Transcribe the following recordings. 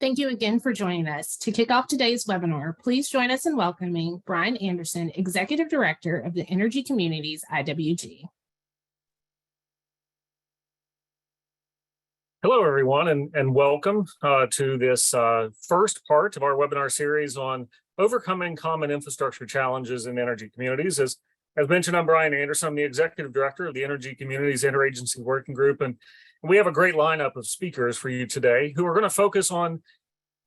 Thank you again for joining us. To kick off today's webinar, please join us in welcoming Brian Anderson, Executive Director of the Energy Communities IWG. Hello, everyone, and welcome to this first part of our webinar series on overcoming common infrastructure challenges in energy communities. As mentioned, I'm Brian Anderson. I'm the Executive Director of the Energy Communities Interagency Working Group, and we have a great lineup of speakers for you today who are going to focus on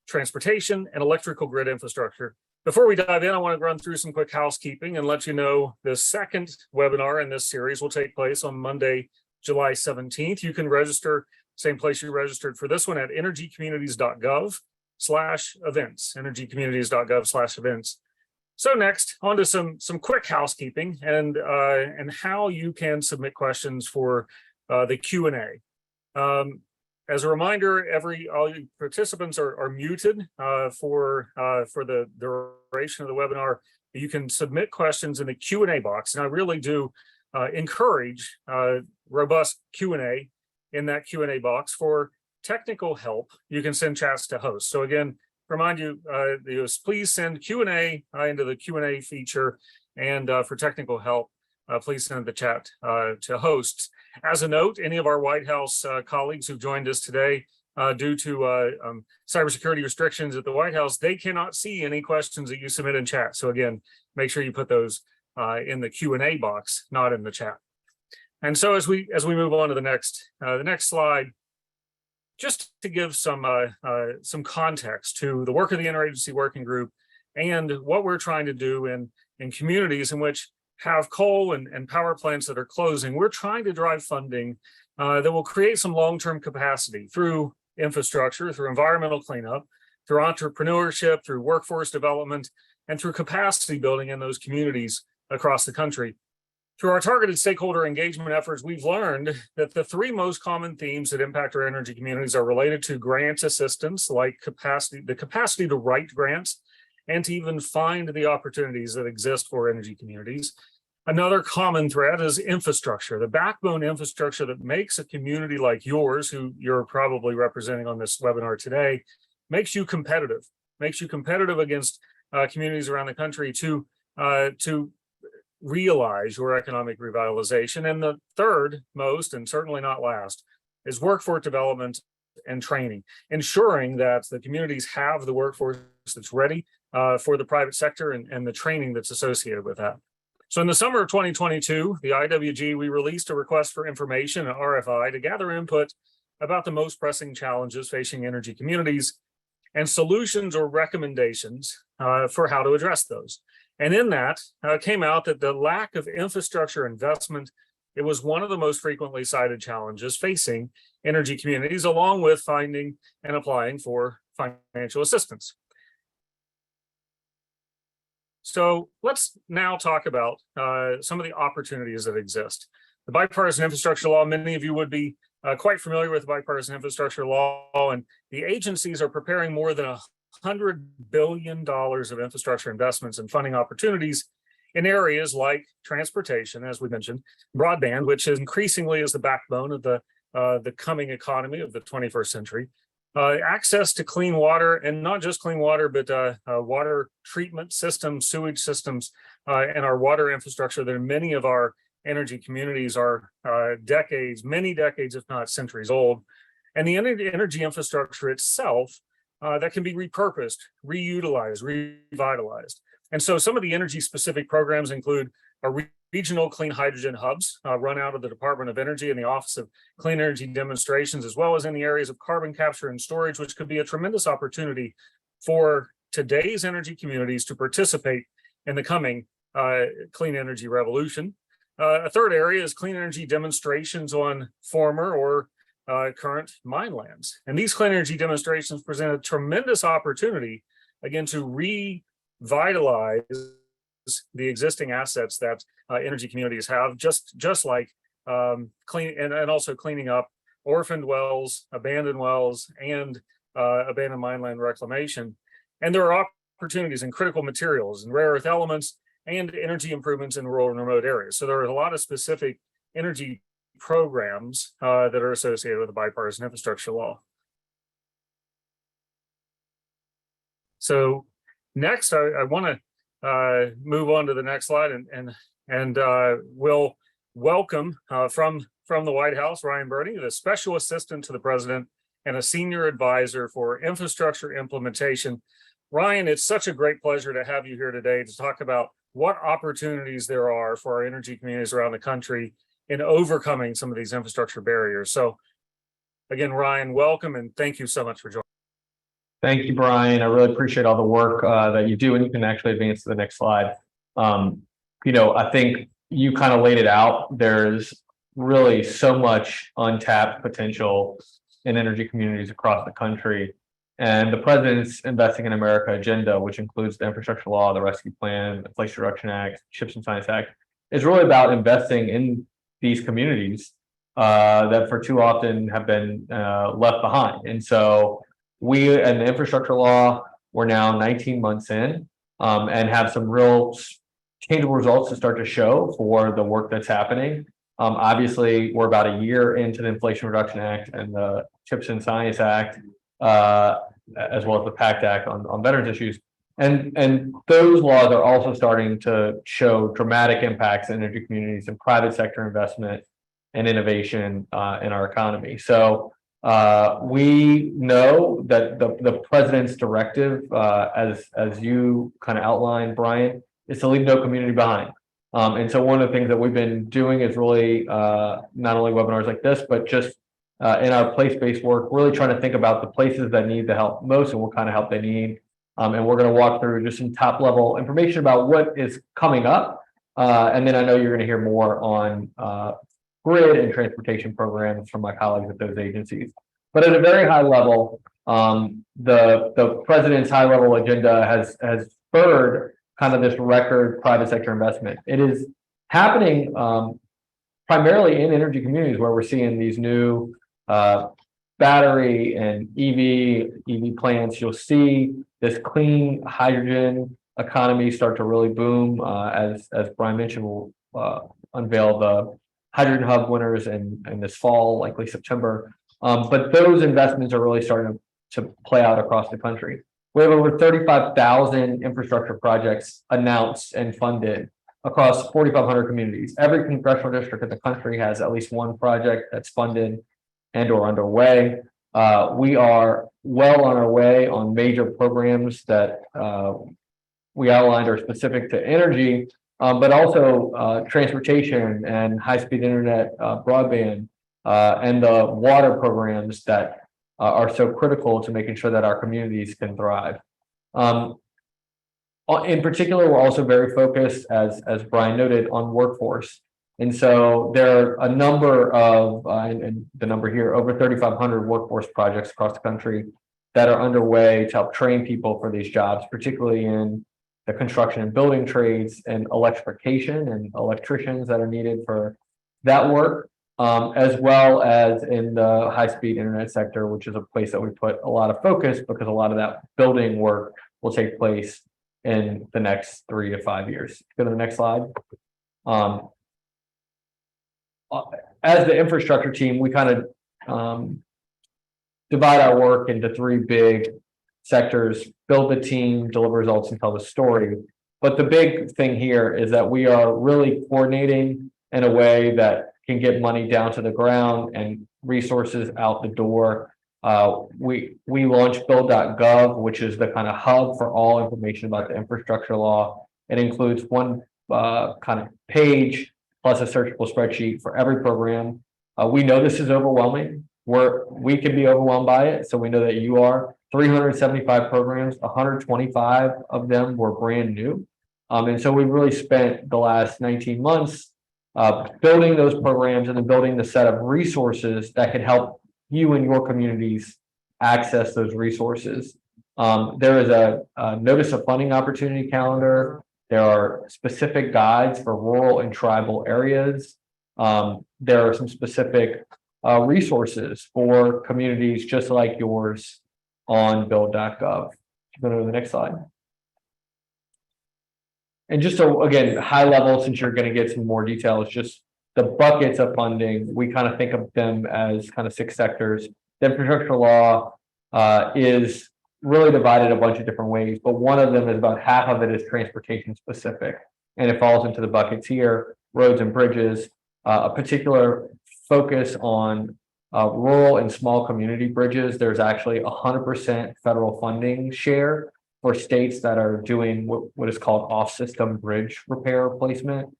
transportation and electrical grid infrastructure. Before we dive in, I want to run through some quick housekeeping and let you know the second webinar in this series will take place on Monday, July 17th. You can register same place you registered for this one at energycommunities.gov/events, energycommunities.gov/events. So next, on to some quick housekeeping and how you can submit questions for the Q&A. As a reminder, all participants are muted for the duration of the webinar. You can submit questions in the Q&A box, and I really do encourage robust Q&A in that Q&A box. For technical help, you can send chats to host. So again, remind you, please send Q&A into the Q&A feature, and for technical help, please send the chat to hosts. As a note, any of our White House colleagues who joined us today, due to cybersecurity restrictions at the White House, they cannot see any questions that you submit in chat. So again, make sure you put those in the Q&A box, not in the chat. And so as we move on to the next slide, just to give some context to the work of the Interagency Working Group and what we're trying to do in communities in which have coal and power plants that are closing. We're trying to drive funding that will create some long-term capacity through infrastructure, through environmental cleanup, through entrepreneurship, through workforce development, and through capacity building in those communities across the country. Through our targeted stakeholder engagement efforts, we've learned that the three most common themes that impact our energy communities are related to grant assistance, like the capacity to write grants, and to even find the opportunities that exist for energy communities. Another common thread is infrastructure, the backbone infrastructure that makes a community like yours, who you're probably representing on this webinar today, makes you competitive against communities around the country to realize your economic revitalization. And the third most, and certainly not last, is workforce development and training, ensuring that the communities have the workforce that's ready for the private sector and the training that's associated with that. So in the summer of 2022, the IWG, we released a request for information, an RFI, to gather input about the most pressing challenges facing energy communities and solutions or recommendations for how to address those. And in that came out that the lack of infrastructure investment, it was one of the most frequently cited challenges facing energy communities, along with finding and applying for financial assistance. So let's now talk about some of the opportunities that exist. The Bipartisan Infrastructure Law, many of you would be quite familiar with the Bipartisan Infrastructure Law, and the agencies are preparing more than $100 billion of infrastructure investments and funding opportunities in areas like transportation, as we mentioned, broadband, which increasingly is the backbone of the coming economy of the 21st century, access to clean water, and not just clean water, but water treatment systems, sewage systems, and our water infrastructure that many of our energy communities are many decades, if not centuries old. And the energy infrastructure itself that can be repurposed, reutilized, revitalized. And so some of the energy specific programs include regional clean hydrogen hubs run out of the Department of Energy and the Office of Clean Energy Demonstrations, as well as in the areas of carbon capture and storage, which could be a tremendous opportunity for today's energy communities to participate in the coming clean energy revolution. A third area is clean energy demonstrations on former or current mine lands. And these clean energy demonstrations present a tremendous opportunity, again, to revitalize the existing assets that energy communities have, just like clean and also cleaning up orphaned wells, abandoned wells, and abandoned mine land reclamation. And there are opportunities in critical materials and rare earth elements and energy improvements in rural and remote areas. So there are a lot of specific energy programs that are associated with the Bipartisan Infrastructure Law. So next, I want to move on to the next slide, and we'll welcome from the White House, Ryan Burney, the Special Assistant to the President and a Senior Advisor for Infrastructure Implementation. Ryan, it's such a great pleasure to have you here today to talk about what opportunities there are for our energy communities around the country in overcoming some of these infrastructure barriers. So again, Ryan, welcome, and thank you so much for joining. Thank you, Brian. I really appreciate all the work that you do, and you can actually advance to the next slide. I think you kind of laid it out. There's really so much untapped potential in energy communities across the country. And the president's Investing in America agenda, which includes the infrastructure law, the rescue plan, the Inflation Reduction Act, CHIPS and Science Act, is really about investing in these communities that for too often have been left behind. And so we and the infrastructure law, we're now 19 months in and have some real tangible results to start to show for the work that's happening. Obviously, we're about a year into the Inflation Reduction Act and the CHIPS and Science Act, as well as the PACT Act on veterans issues. And those laws are also starting to show dramatic impacts in energy communities and private sector investment and innovation in our economy. So we know that the president's directive, as you kind of outlined, Brian, is to leave no community behind. And so one of the things that we've been doing is really not only webinars like this, but just in our place-based work, really trying to think about the places that need the help most and what kind of help they need. And we're going to walk through just some top-level information about what is coming up. And then I know you're going to hear more on grid and transportation programs from my colleagues at those agencies. But at a very high level, the president's high-level agenda has spurred kind of this record private sector investment. It is happening primarily in energy communities where we're seeing these new battery and EV plants. You'll see this clean hydrogen economy start to really boom. As Brian mentioned, we'll unveil the hydrogen hub winners in this fall, likely September. But those investments are really starting to play out across the country. We have over 35,000 infrastructure projects announced and funded across 4,500 communities. Every congressional district in the country has at least one project that's funded and or underway. We are well on our way on major programs that we outlined are specific to energy, but also transportation and high-speed internet, broadband, and the water programs that are so critical to making sure that our communities can thrive. In particular, we're also very focused, as Brian noted, on workforce. And so there are a number of, and the number here, over 3,500 workforce projects across the country that are underway to help train people for these jobs, particularly in the construction and building trades and electrification and electricians that are needed for that work. As well as in the high-speed internet sector, which is a place that we put a lot of focus because a lot of that building work will take place in the next 3 to 5 years. Go to the next slide. As the infrastructure team, we kind of divide our work into 3 big sectors: build the team, deliver results, and tell the story. But the big thing here is that we are really coordinating in a way that can get money down to the ground and resources out the door. We launched build.gov, which is the kind of hub for all information about the infrastructure law. It includes one kind of page plus a searchable spreadsheet for every program. We know this is overwhelming. We can be overwhelmed by it, so we know that you are. 375 programs, 125 of them were brand new. And so we've really spent the last 19 months building those programs and then building the set of resources that can help you and your communities access those resources. There is a notice of funding opportunity calendar. There are specific guides for rural and tribal areas. There are some specific resources for communities just like yours on build.gov. Go to the next slide. And just so, again, high level, since you're going to get some more details, just the buckets of funding, we kind of think of them as kind of 6 sectors. The infrastructure law is really divided a bunch of different ways, but one of them is about half of it is transportation specific. And it falls into the buckets here, roads and bridges, a particular focus on rural and small community bridges. There's actually 100% federal funding share for states that are doing what is called off-system bridge repair replacement,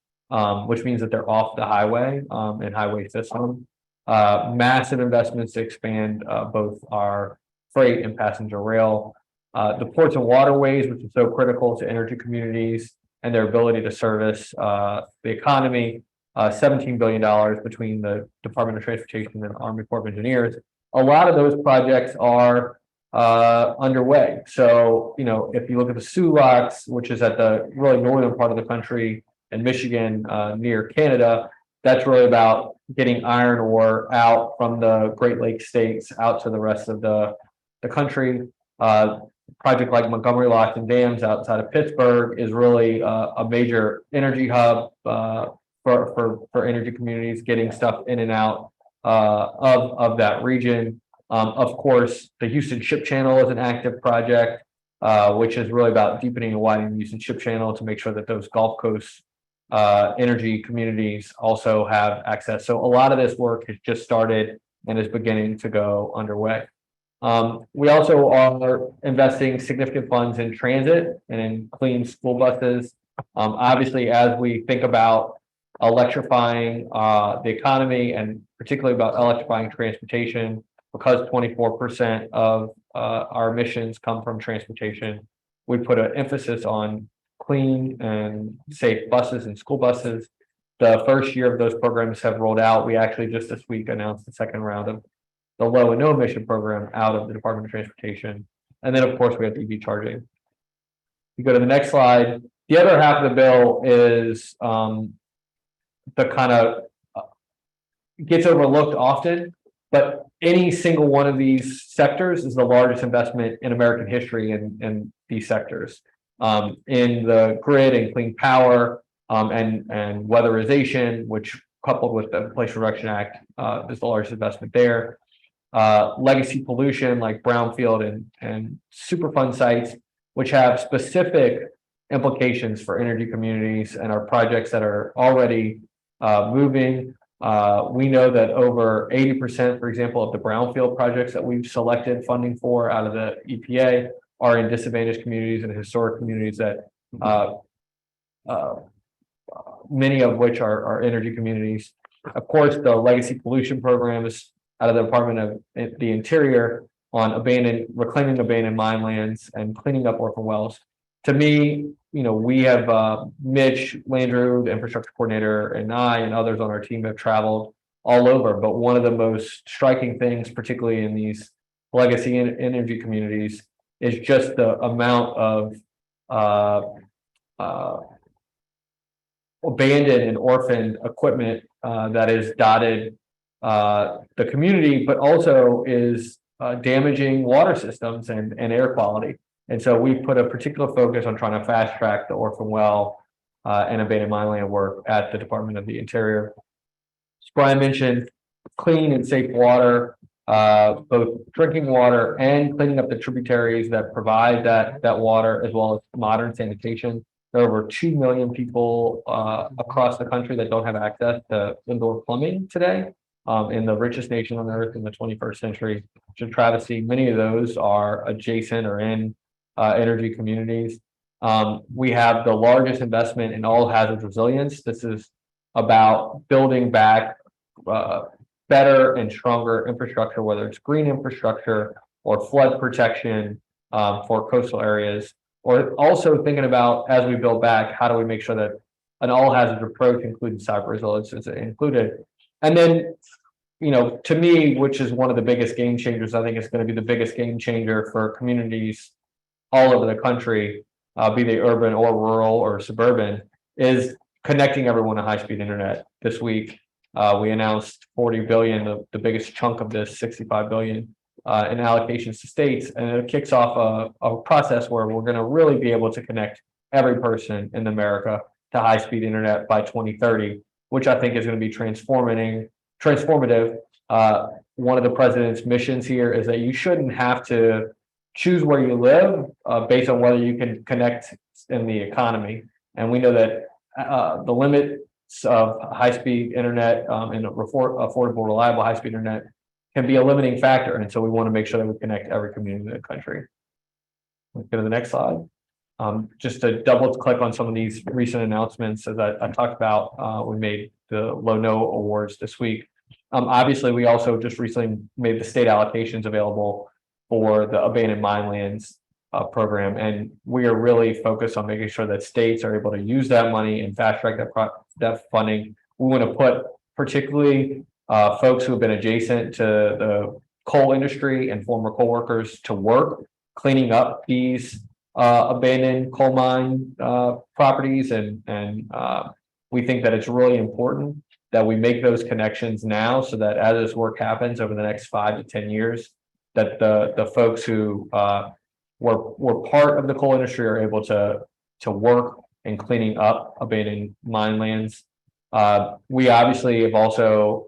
which means that they're off the highway and highway system. Massive investments to expand both our freight and passenger rail. The ports and waterways, which is so critical to energy communities and their ability to service the economy. $17 billion between the Department of Transportation and Army Corps of Engineers. A lot of those projects are underway. So, if you look at the Sioux Locks, which is at the really northern part of the country in Michigan, near Canada, that's really about getting iron ore out from the Great Lakes states out to the rest of the country. Project like Montgomery Locks and Dams outside of Pittsburgh is really a major energy hub for energy communities, getting stuff in and out of that region. Of course, the Houston Ship Channel is an active project, which is really about deepening and widening the Houston Ship Channel to make sure that those Gulf Coast energy communities also have access. So a lot of this work has just started and is beginning to go underway. We also are investing significant funds in transit and in clean school buses. Obviously, as we think about electrifying the economy and particularly about electrifying transportation, because 24% of our emissions come from transportation, we put an emphasis on clean and safe buses and school buses. The first year of those programs have rolled out. We actually just this week announced the second round of the low and no emission program out of the Department of Transportation. And then of course we have EV charging. You go to the next slide. The other half of the bill is the kind of gets overlooked often, but any single one of these sectors is the largest investment in American history in these sectors. In the grid and clean power and weatherization, which coupled with the Inflation Reduction Act is the largest investment there. Legacy pollution like brownfield and Superfund sites, which have specific implications for energy communities and are projects that are already moving. We know that over 80%, for example, of the brownfield projects that we've selected funding for out of the EPA are in disadvantaged communities and historic communities that many of which are energy communities. Of course, the legacy pollution programs out of the Department of the Interior on reclaiming abandoned mine lands and cleaning up orphan wells. To me, we have Mitch Landrew, the infrastructure coordinator, and I and others on our team have traveled all over. But one of the most striking things, particularly in these legacy energy communities, is just the amount of abandoned and orphaned equipment that is dotted the community, but also is damaging water systems and air quality. And so we put a particular focus on trying to fast track the orphan well and abandoned mine land work at the Department of the Interior. As Brian mentioned, clean and safe water, both drinking water and cleaning up the tributaries that provide that water, as well as modern sanitation. There are over 2 million people across the country that don't have access to indoor plumbing today. In the richest nation on earth in the 21st century, which is a travesty. Many of those are adjacent or in energy communities. We have the largest investment in all hazards resilience. This is about building back better and stronger infrastructure, whether it's green infrastructure or flood protection for coastal areas, or also thinking about, as we build back, how do we make sure that an all hazards approach, including cyber resilience, is included. And then, to me, which is one of the biggest game changers, I think it's going to be the biggest game changer for communities all over the country, be they urban or rural or suburban, is connecting everyone to high-speed internet. This week, we announced $40 billion, the biggest chunk of this, $65 billion in allocations to states, and it kicks off a process where we're going to really be able to connect every person in America to high-speed internet by 2030, which I think is going to be transformative. One of the president's missions here is that you shouldn't have to choose where you live based on whether you can connect in the economy. And we know that the limits of high-speed internet and affordable, reliable high-speed internet can be a limiting factor. And so we want to make sure that we connect every community in the country. Let's go to the next slide. Just to double click on some of these recent announcements, as I talked about, we made the Low-No Awards this week. Obviously, we also just recently made the state allocations available for the abandoned mine lands program, and we are really focused on making sure that states are able to use that money and fast track that funding. We want to put particularly folks who have been adjacent to the coal industry and former coal workers to work cleaning up these abandoned coal mine properties, and we think that it's really important that we make those connections now, so that as this work happens over the next 5 to 10 years, that the folks who were part of the coal industry are able to work in cleaning up abandoned mine lands. We obviously have also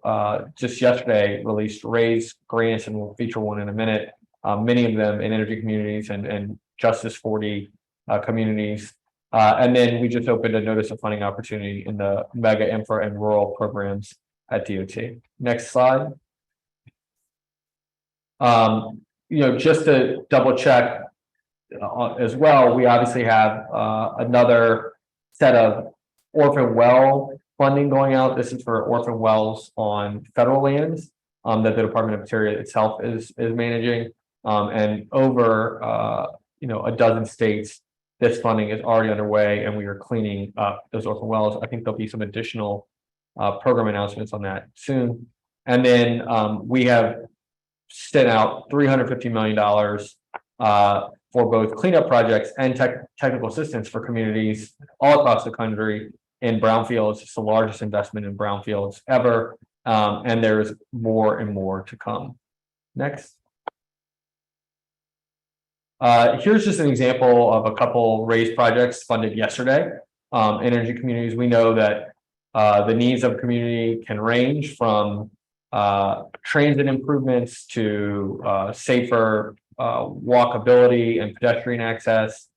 just yesterday released RAISE grants, and we'll feature one in a minute. Many of them in energy communities and Justice 40 communities. And then we just opened a notice of funding opportunity in the mega infra and rural programs at DOT. Next slide. Just to double check as well, we obviously have another set of orphan well funding going out. This is for orphan wells on federal lands that the Department of Interior itself is managing. And over a dozen states, this funding is already underway, and we are cleaning up those orphan wells. I think there'll be some additional program announcements on that soon. And then we have sent out $350 million for both cleanup projects and technical assistance for communities all across the country in brownfields. It's the largest investment in brownfields ever, and there's more and more to come. Next. Here's just an example of a couple RAISE projects funded yesterday. Energy communities, we know that the needs of a community can range from transit improvements to safer walkability and pedestrian access,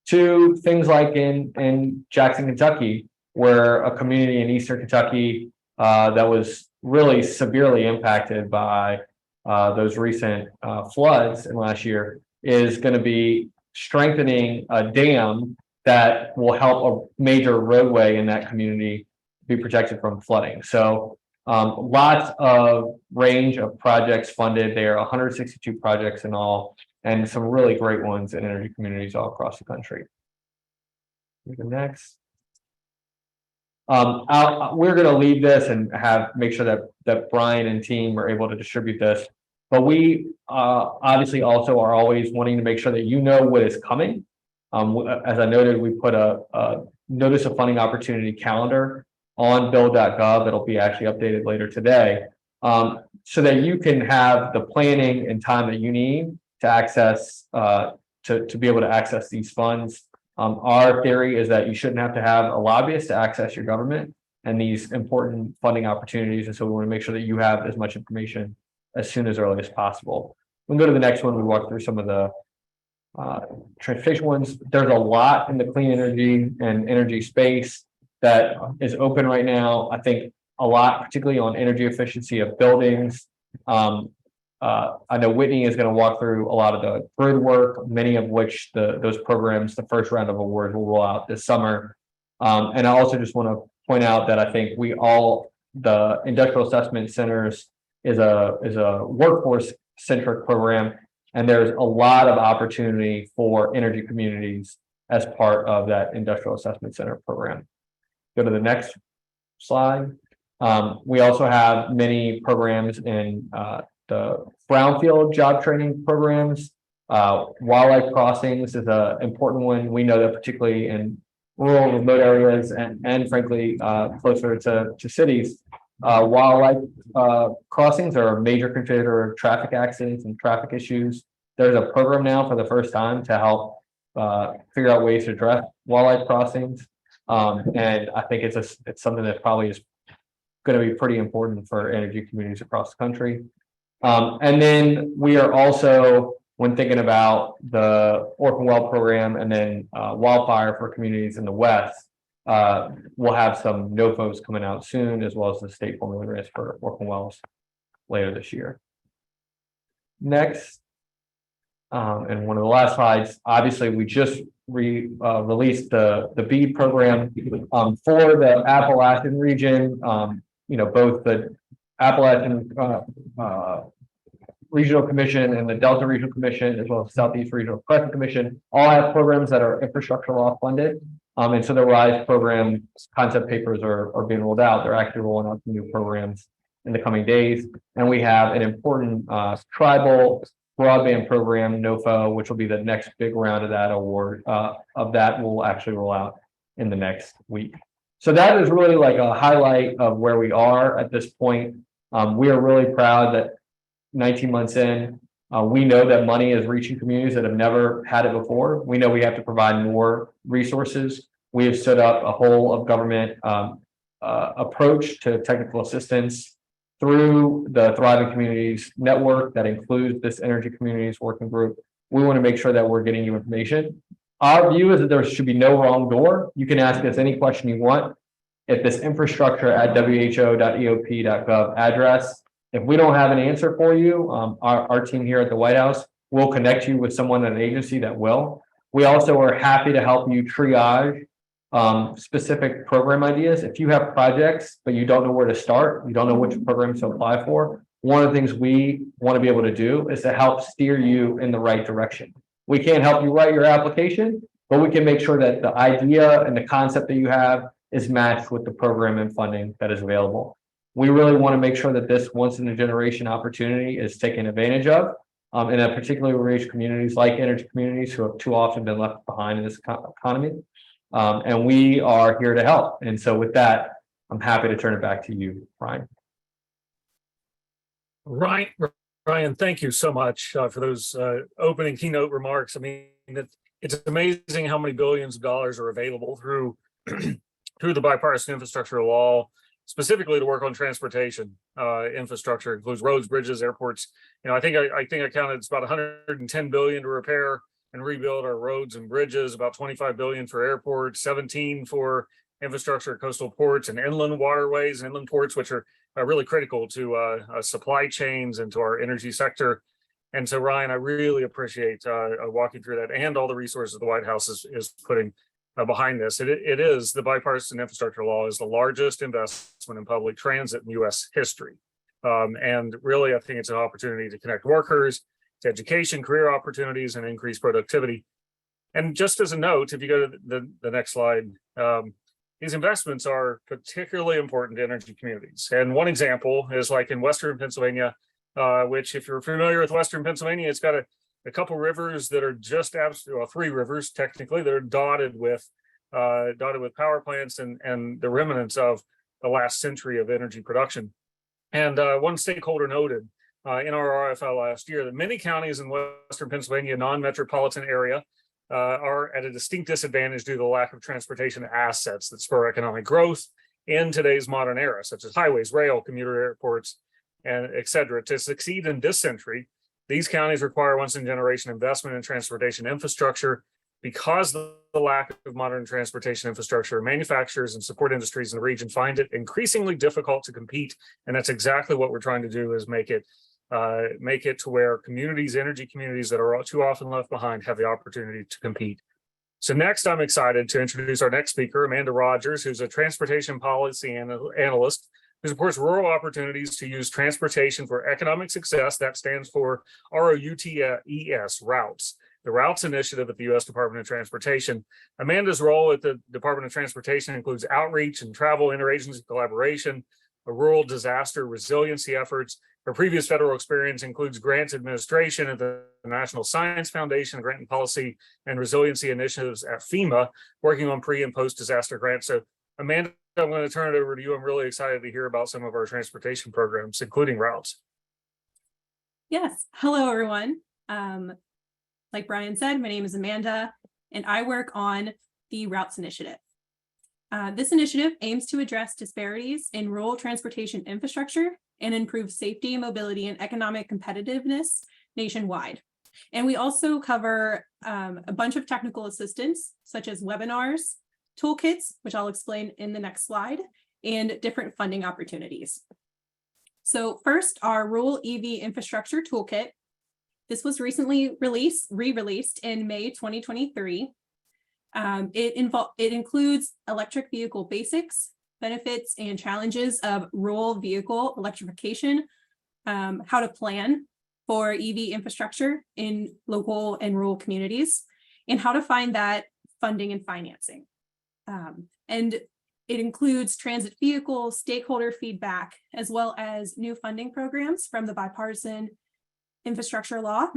to things like in Jackson, Kentucky, where a community in Eastern Kentucky that was really severely impacted by those recent floods in last year is going to be strengthening a dam that will help a major roadway in that community be protected from flooding. So lots of range of projects funded. There are 162 projects in all, and some really great ones in energy communities all across the country. Next. We're going to leave this and make sure that Brian and team are able to distribute this. But we obviously also are always wanting to make sure that you know what is coming. As I noted, we put a notice of funding opportunity calendar on bill.gov. It'll be actually updated later today, so that you can have the planning and time that you need to access to be able to access these funds. Our theory is that you shouldn't have to have a lobbyist to access your government and these important funding opportunities. And so we want to make sure that you have as much information as soon as early as possible. We'll go to the next one. We walk through some of the transportation ones. There's a lot in the clean energy and energy space that is open right now. I think a lot, particularly on energy efficiency of buildings. I know Whitney is going to walk through a lot of the grid work, many of which those programs, the first round of awards, will roll out this summer. And I also just want to point out that I think the industrial assessment centers is a workforce centric program, and there's a lot of opportunity for energy communities as part of that industrial assessment center program. Go to the next slide. We also have many programs in the brownfield job training programs. Wildlife crossings is an important one. We know that particularly in rural, remote areas and frankly, closer to cities, wildlife crossings are a major contributor of traffic accidents and traffic issues. There's a program now for the first time to help figure out ways to address wildlife crossings. And I think it's something that probably is going to be pretty important for energy communities across the country. And then we are also when thinking about the Orphan Well program and then wildfire for communities in the West. We'll have some NOFOs coming out soon, as well as the state formula grants for Orphan Wells later this year. Next, and one of the last slides, obviously, we just released the BEAD program for the Appalachian region. Both the Appalachian Regional Commission and the Delta Regional Commission, as well as Southeast Regional Crescent Commission, all have programs that are infrastructure law funded. And so the RISE program concept papers are being rolled out. They're actually rolling out some new programs in the coming days. And we have an important tribal broadband program, NOFO, which will be the next big round of that award. Of that will actually roll out in the next week. So that is really like a highlight of where we are at this point. We are really proud that 19 months in, we know that money is reaching communities that have never had it before. We know we have to provide more resources. We have stood up a whole of government approach to technical assistance through the Thriving Communities Network that includes this Energy Communities Working Group. We want to make sure that we're getting you information. Our view is that there should be no wrong door. You can ask us any question you want at this infrastructure@who.eop.gov address. If we don't have an answer for you, our team here at the White House will connect you with someone at an agency that will. We also are happy to help you triage specific program ideas. If you have projects, but you don't know where to start, you don't know which programs to apply for, one of the things we want to be able to do is to help steer you in the right direction. We can't help you write your application, but we can make sure that the idea and the concept that you have is matched with the program and funding that is available. We really want to make sure that this once in a generation opportunity is taken advantage of, and that particularly we reach communities like energy communities who have too often been left behind in this economy. And we are here to help. And so with that, I'm happy to turn it back to you, Ryan. Ryan, thank you so much for those opening keynote remarks. I mean, it's amazing how many billions of dollars are available through through the bipartisan infrastructure law, specifically to work on transportation infrastructure. It includes roads, bridges, airports. I think I counted it's about 110 billion to repair and rebuild our roads and bridges, about 25 billion for airports, 17 for infrastructure, coastal ports, and inland waterways, inland ports, which are really critical to supply chains and to our energy sector. And so, Ryan, I really appreciate walking through that and all the resources the White House is putting behind this. It is the bipartisan infrastructure law is the largest investment in public transit in U.S. history. And really, I think it's an opportunity to connect workers to education, career opportunities, and increase productivity. And just as a note, if you go to the next slide, these investments are particularly important to energy communities. And one example is like in Western Pennsylvania, which if you're familiar with Western Pennsylvania, it's got a couple rivers that are just three rivers technically that are dotted with power plants and the remnants of the last century of energy production. And one stakeholder noted in our RFL last year that many counties in Western Pennsylvania, non-metropolitan area, are at a distinct disadvantage due to the lack of transportation assets that spur economic growth in today's modern era, such as highways, rail, commuter airports, and et cetera. To succeed in this century, these counties require once-in-a-generation investment in transportation infrastructure. Because of the lack of modern transportation infrastructure, manufacturers and support industries in the region find it increasingly difficult to compete. And that's exactly what we're trying to do, is make it to where communities, energy communities that are too often left behind, have the opportunity to compete. So next, I'm excited to introduce our next speaker, Amanda Rogers, who's a transportation policy analyst who supports rural opportunities to use transportation for economic success. That stands for ROUTES, routes. The Routes Initiative at the U.S. Department of Transportation. Amanda's role at the Department of Transportation includes outreach and travel, interagency collaboration, rural disaster resiliency efforts. Her previous federal experience includes grants administration at the National Science Foundation, grant and policy and resiliency initiatives at FEMA, working on pre and post disaster grants. So Amanda, I'm going to turn it over to you. I'm really excited to hear about some of our transportation programs, including routes. Yes. Hello, everyone. Like Brian said, my name is Amanda, and I work on the Routes Initiative. This initiative aims to address disparities in rural transportation infrastructure and improve safety, mobility, and economic competitiveness nationwide. And we also cover a bunch of technical assistance, such as webinars, toolkits, which I'll explain in the next slide, and different funding opportunities. So first, our Rural EV Infrastructure Toolkit. This was recently re-released in May 2023. It includes electric vehicle basics, benefits and challenges of rural vehicle electrification, how to plan for EV infrastructure in local and rural communities, and how to find that funding and financing. And it includes transit vehicle stakeholder feedback, as well as new funding programs from the bipartisan infrastructure law,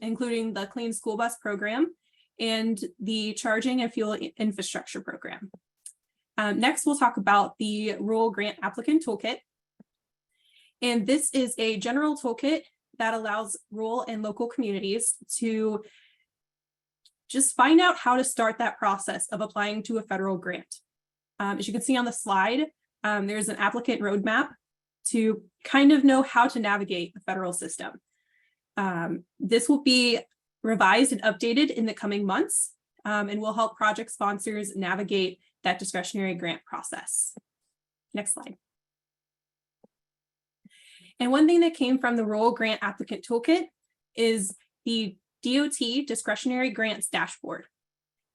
including the Clean School Bus Program and the Charging and Fuel Infrastructure Program. Next, we'll talk about the Rural Grant Applicant Toolkit. And this is a general toolkit that allows rural and local communities to just find out how to start that process of applying to a federal grant. As you can see on the slide, there's an applicant roadmap to kind of know how to navigate the federal system. This will be revised and updated in the coming months, and will help project sponsors navigate that discretionary grant process. Next slide. And one thing that came from the Rural Grant Applicant Toolkit is the DOT Discretionary Grants Dashboard.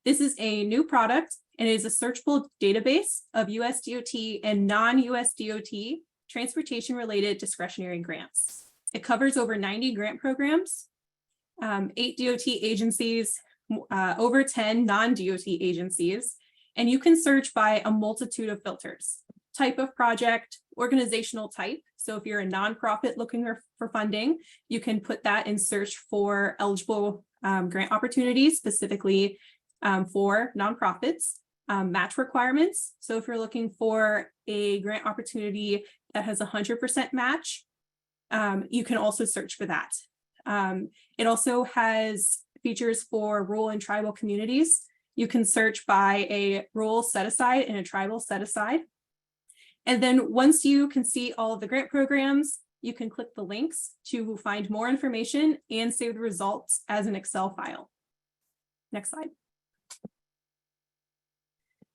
This is a new product and it is a searchable database of US DOT and non-US DOT transportation-related discretionary grants. It covers over 90 grant programs, 8 DOT agencies, over 10 non-DOT agencies, and you can search by a multitude of filters: type of project, organizational type. So if you're a nonprofit looking for funding, you can put that in search for eligible grant opportunities, specifically for nonprofits. Match requirements. So if you're looking for a grant opportunity that has 100% match, you can also search for that. It also has features for rural and tribal communities. You can search by a rural set aside and a tribal set aside. And then once you can see all of the grant programs, you can click the links to find more information and save the results as an Excel file. Next slide.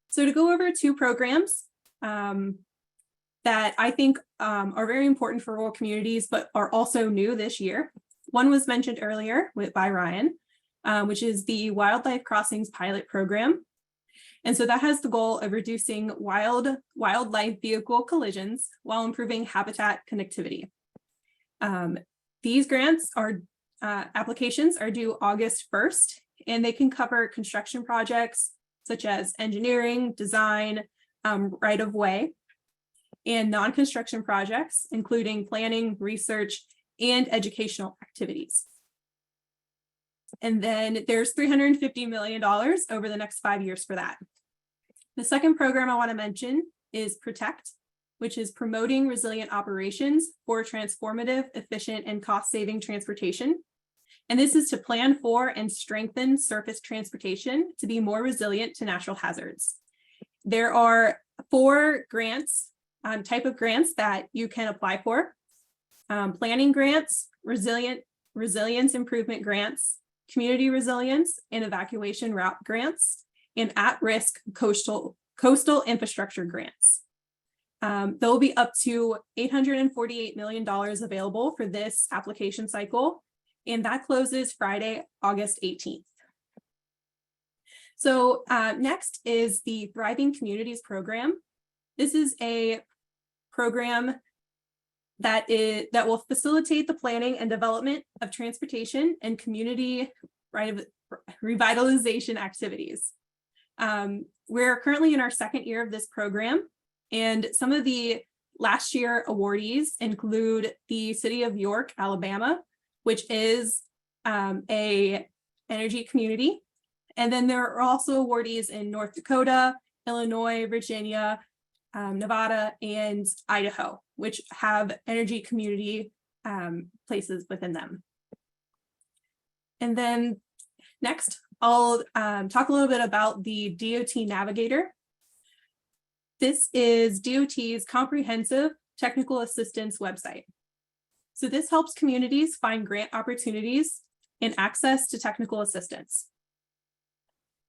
So to go over 2 programs that I think are very important for rural communities, but are also new this year. One was mentioned earlier by Ryan, which is the Wildlife Crossings Pilot Program. And so that has the goal of reducing wildlife vehicle collisions while improving habitat connectivity. These grants applications are due August 1st, and they can cover construction projects such as engineering, design, right-of-way, and non-construction projects, including planning, research, and educational activities. And then there's $350 million over the next 5 years for that. The second program I want to mention is PROTECT, which is promoting resilient operations for transformative, efficient, and cost-saving transportation. And this is to plan for and strengthen surface transportation to be more resilient to natural hazards. There are 4 grants, type of grants that you can apply for: planning grants, resilience improvement grants, community resilience and evacuation route grants, and at-risk coastal infrastructure grants. There will be up to $848 million available for this application cycle, and that closes Friday, August 18th. So next is the Thriving Communities Program. This is a program that will facilitate the planning and development of transportation and community revitalization activities. We're currently in our 2nd year of this program, and some of the last year awardees include the City of York, Alabama, which is a energy community. And then there are also awardees in North Dakota, Illinois, Virginia, Nevada, and Idaho, which have energy community places within them. And then next, I'll talk a little bit about the DOT Navigator. This is DOT's comprehensive technical assistance website. So this helps communities find grant opportunities and access to technical assistance.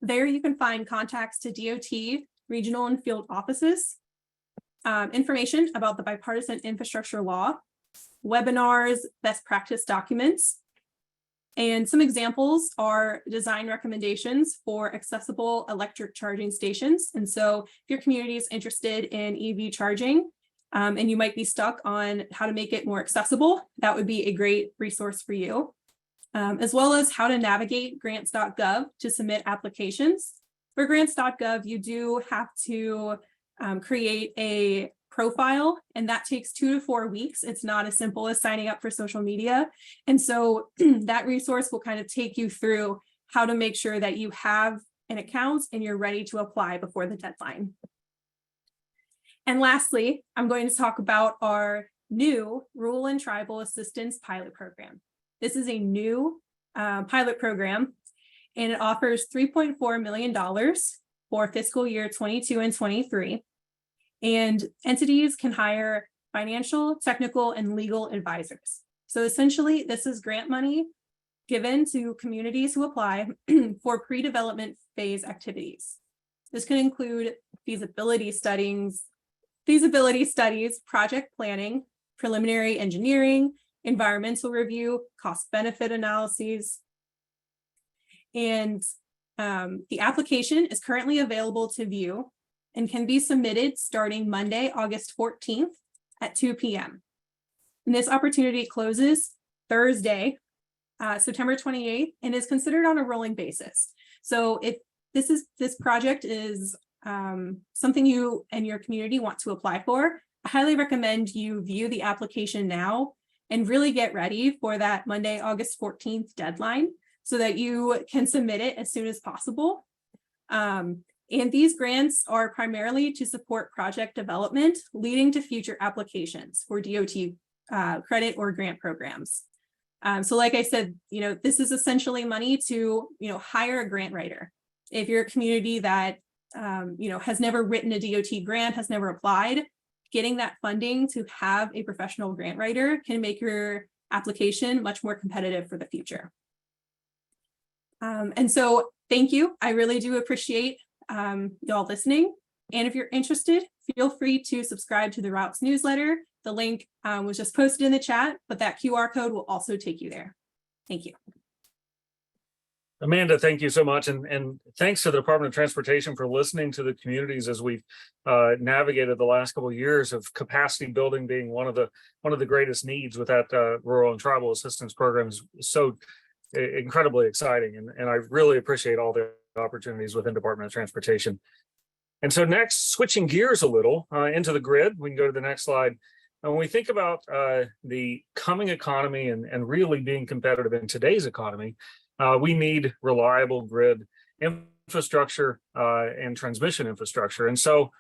There you can find contacts to DOT, regional and field offices, information about the bipartisan infrastructure law, webinars, best practice documents, and some examples are design recommendations for accessible electric charging stations. And so if your community is interested in EV charging, and you might be stuck on how to make it more accessible, that would be a great resource for you, as well as how to navigate grants.gov to submit applications. For grants.gov, you do have to create a profile, and that takes 2 to 4 weeks. It's not as simple as signing up for social media. And so that resource will kind of take you through how to make sure that you have an account and you're ready to apply before the deadline. And lastly, I'm going to talk about our new Rural and Tribal Assistance Pilot Program. This is a new pilot program, and it offers $3.4 million for fiscal year 22 and 23. And entities can hire financial, technical, and legal advisors. So essentially, this is grant money given to communities who apply for pre-development phase activities. This can include feasibility studies, project planning, preliminary engineering, environmental review, cost-benefit analyses. And the application is currently available to view and can be submitted starting Monday, August 14th at 2 p.m. And this opportunity closes Thursday, September 28th, and is considered on a rolling basis. So if this project is something you and your community want to apply for, I highly recommend you view the application now and really get ready for that Monday, August 14th deadline so that you can submit it as soon as possible. And these grants are primarily to support project development, leading to future applications for DOT credit or grant programs. So like I said, this is essentially money to, hire a grant writer. If you're a community that, has never written a DOT grant, has never applied, getting that funding to have a professional grant writer can make your application much more competitive for the future. And so thank you. I really do appreciate y'all listening. And if you're interested, feel free to subscribe to the Routes newsletter. The link was just posted in the chat, but that QR code will also take you there. Thank you. Amanda, thank you so much. And thanks to the Department of Transportation for listening to the communities as we've navigated the last couple of years of capacity building being one of the greatest needs with that rural and tribal assistance programs. So incredibly exciting. And I really appreciate all the opportunities within Department of Transportation. And so next, switching gears a little into the grid, we can go to the next slide. And when we think about the coming economy and really being competitive in today's economy, we need reliable grid infrastructure and transmission infrastructure. And so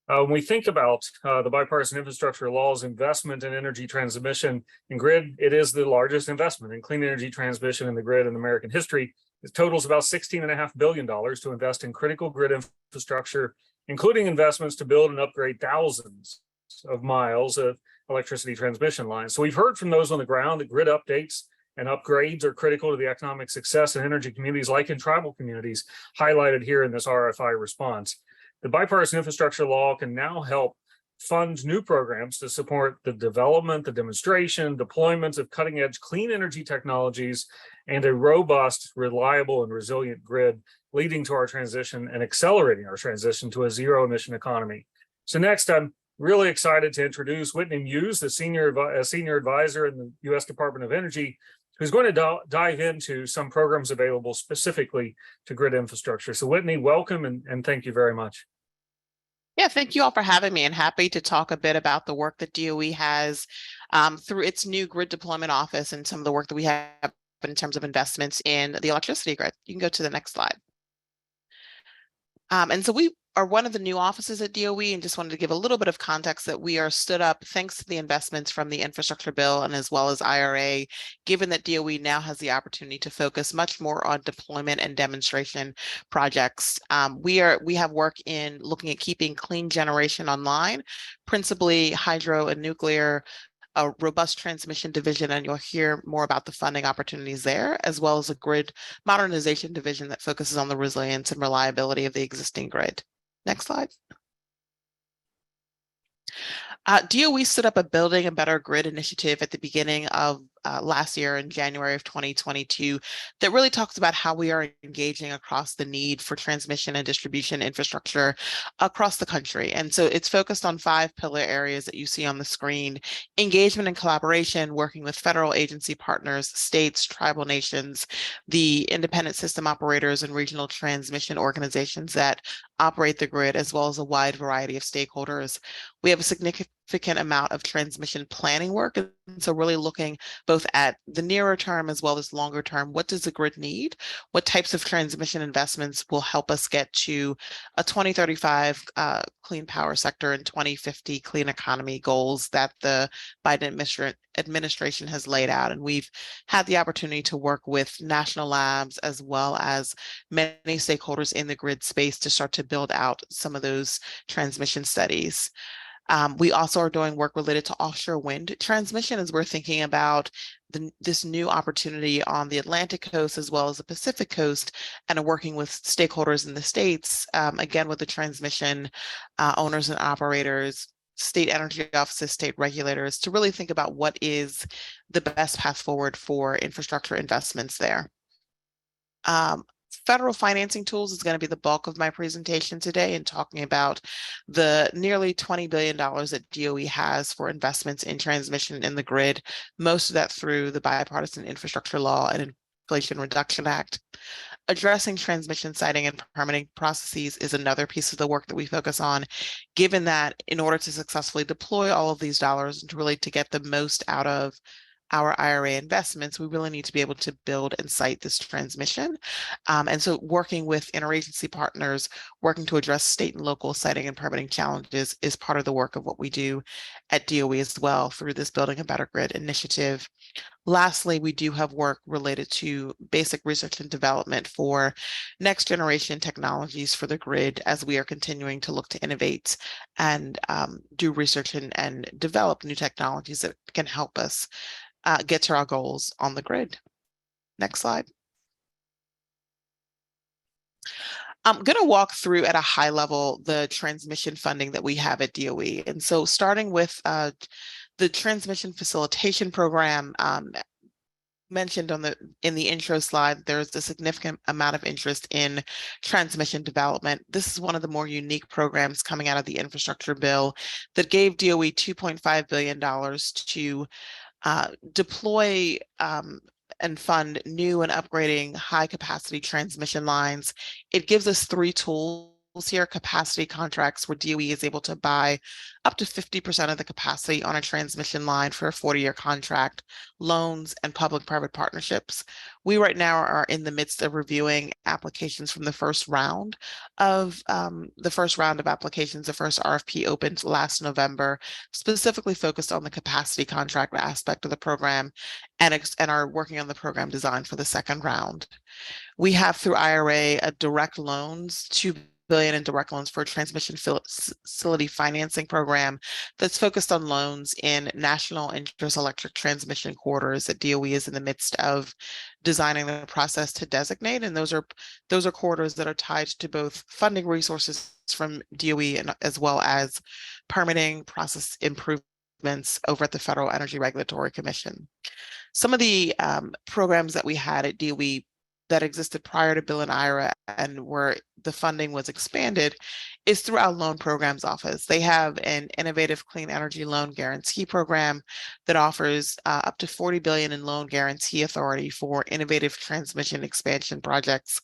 when we think about the bipartisan infrastructure law's investment in energy transmission and grid, it is the largest investment in clean energy transmission in the grid in American history. It totals about $16.5 billion to invest in critical grid infrastructure, including investments to build and upgrade thousands of miles of electricity transmission lines. So we've heard from those on the ground that grid updates and upgrades are critical to the economic success in energy communities like in tribal communities, highlighted here in this RFI response. The bipartisan infrastructure law can now help fund new programs to support the development, the demonstration, deployments of cutting-edge clean energy technologies and a robust, reliable, and resilient grid, leading to our transition and accelerating our transition to a zero-emission economy. So next, I'm really excited to introduce Whitney Muse, the senior advisor in the U.S. Department of Energy, who's going to dive into some programs available specifically to grid infrastructure. So Whitney, welcome and thank you very much. Yeah, thank you all for having me, and happy to talk a bit about the work that DOE has through its new grid deployment office and some of the work that we have in terms of investments in the electricity grid. You can go to the next slide. And so we are one of the new offices at DOE, and just wanted to give a little bit of context that we are stood up thanks to the investments from the infrastructure bill and as well as IRA, given that DOE now has the opportunity to focus much more on deployment and demonstration projects. We have work in looking at keeping clean generation online, principally hydro and nuclear, a robust transmission division, and you'll hear more about the funding opportunities there, as well as a grid modernization division that focuses on the resilience and reliability of the existing grid. Next slide. DOE stood up a Building a Better Grid initiative at the beginning of last year in January of 2022 that really talks about how we are engaging across the need for transmission and distribution infrastructure across the country. And so it's focused on 5 pillar areas that you see on the screen: engagement and collaboration, working with federal agency partners, states, tribal nations, the independent system operators and regional transmission organizations that operate the grid, as well as a wide variety of stakeholders. We have a significant amount of transmission planning work, and so really looking both at the nearer term as well as longer term. What does the grid need? What types of transmission investments will help us get to a 2035 clean power sector and 2050 clean economy goals that the Biden administration has laid out? And we've had the opportunity to work with national labs as well as many stakeholders in the grid space to start to build out some of those transmission studies. We also are doing work related to offshore wind transmission as we're thinking about this new opportunity on the Atlantic coast as well as the Pacific coast, and are working with stakeholders in the states, again, with the transmission owners and operators, state energy offices, state regulators, to really think about what is the best path forward for infrastructure investments there. Federal financing tools is going to be the bulk of my presentation today, and talking about the nearly $20 billion that DOE has for investments in transmission in the grid, most of that through the Bipartisan Infrastructure Law and Inflation Reduction Act. Addressing transmission siting and permitting processes is another piece of the work that we focus on, given that in order to successfully deploy all of these dollars and to really to get the most out of our IRA investments, we really need to be able to build and site this transmission. And so working with interagency partners, working to address state and local siting and permitting challenges is part of the work of what we do at DOE as well through this Building a Better Grid initiative. Lastly, we do have work related to basic research and development for next generation technologies for the grid, as we are continuing to look to innovate and do research and develop new technologies that can help us get to our goals on the grid. Next slide. I'm going to walk through at a high level the transmission funding that we have at DOE. And so starting with the transmission facilitation program, mentioned in the intro slide, there's a significant amount of interest in transmission development. This is one of the more unique programs coming out of the infrastructure bill that gave DOE $2.5 billion to deploy and fund new and upgrading high capacity transmission lines. It gives us 3 tools here: capacity contracts, where DOE is able to buy up to 50% of the capacity on a transmission line for a 40-year contract; loans; and public-private partnerships. We right now are in the midst of reviewing applications from the first round of applications. The first RFP opened last November, specifically focused on the capacity contract aspect of the program, and are working on the program design for the second round. We have, through IRA, a direct loans, $2 billion in direct loans for a transmission facility financing program that's focused on loans in national interest electric transmission corridors that DOE is in the midst of designing the process to designate. And those are corridors that are tied to both funding resources from DOE and as well as permitting process improvements over at the Federal Energy Regulatory Commission. Some of the programs that we had at DOE that existed prior to Bill and IRA and where the funding was expanded is through our loan programs office. They have an innovative clean energy loan guarantee program that offers up to $40 billion in loan guarantee authority for innovative transmission expansion projects.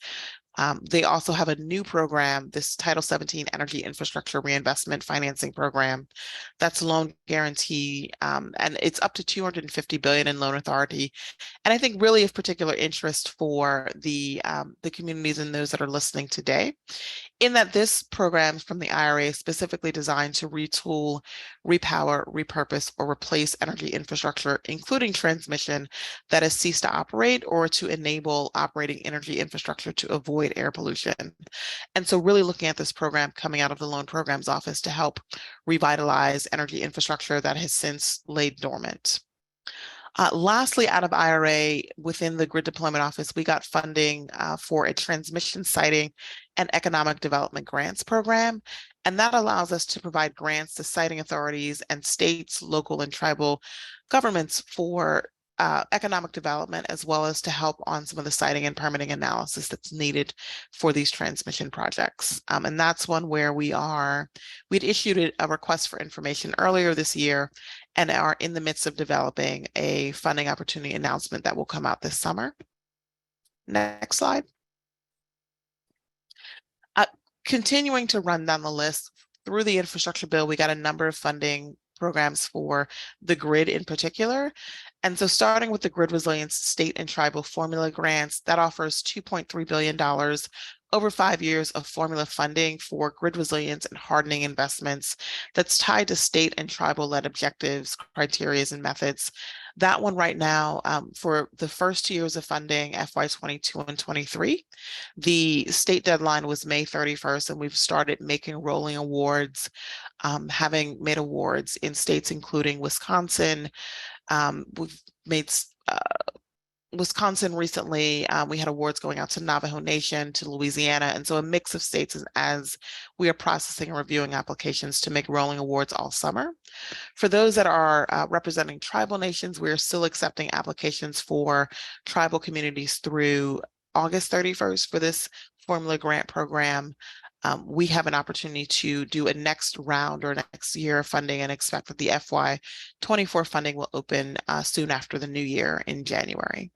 They also have a new program, this Title 17 Energy Infrastructure Reinvestment Financing Program, that's loan guarantee, and it's up to $250 billion in loan authority. And I think really of particular interest for the communities and those that are listening today, in that this program from the IRA is specifically designed to retool, repower, repurpose, or replace energy infrastructure, including transmission that has ceased to operate, or to enable operating energy infrastructure to avoid lightweight air pollution. And so really looking at this program coming out of the Loan Programs Office to help revitalize energy infrastructure that has since laid dormant. Lastly, out of IRA, within the Grid Deployment Office, we got funding for a transmission siting and economic development grants program. And that allows us to provide grants to siting authorities and states, local and tribal governments for economic development, as well as to help on some of the siting and permitting analysis that's needed for these transmission projects. And that's one where we'd issued a request for information earlier this year and are in the midst of developing a funding opportunity announcement that will come out this summer. Next slide. Continuing to run down the list, through the infrastructure bill, we got a number of funding programs for the grid in particular. And so starting with the Grid Resilience State and Tribal Formula Grants, that offers $2.3 billion over 5 years of formula funding for grid resilience and hardening investments that's tied to state and tribal-led objectives, criteria, and methods. That one right now, for the first 2 years of funding, FY22 and 23, the state deadline was May 31st, and we've started making rolling awards, having made awards in states including Wisconsin. We've made Wisconsin recently. We had awards going out to Navajo Nation, to Louisiana, and so a mix of states as we are processing and reviewing applications to make rolling awards all summer. For those that are representing tribal nations, we are still accepting applications for tribal communities through August 31st for this formula grant program. We have an opportunity to do a next round or next year of funding and expect that the FY24 funding will open soon after the new year in January.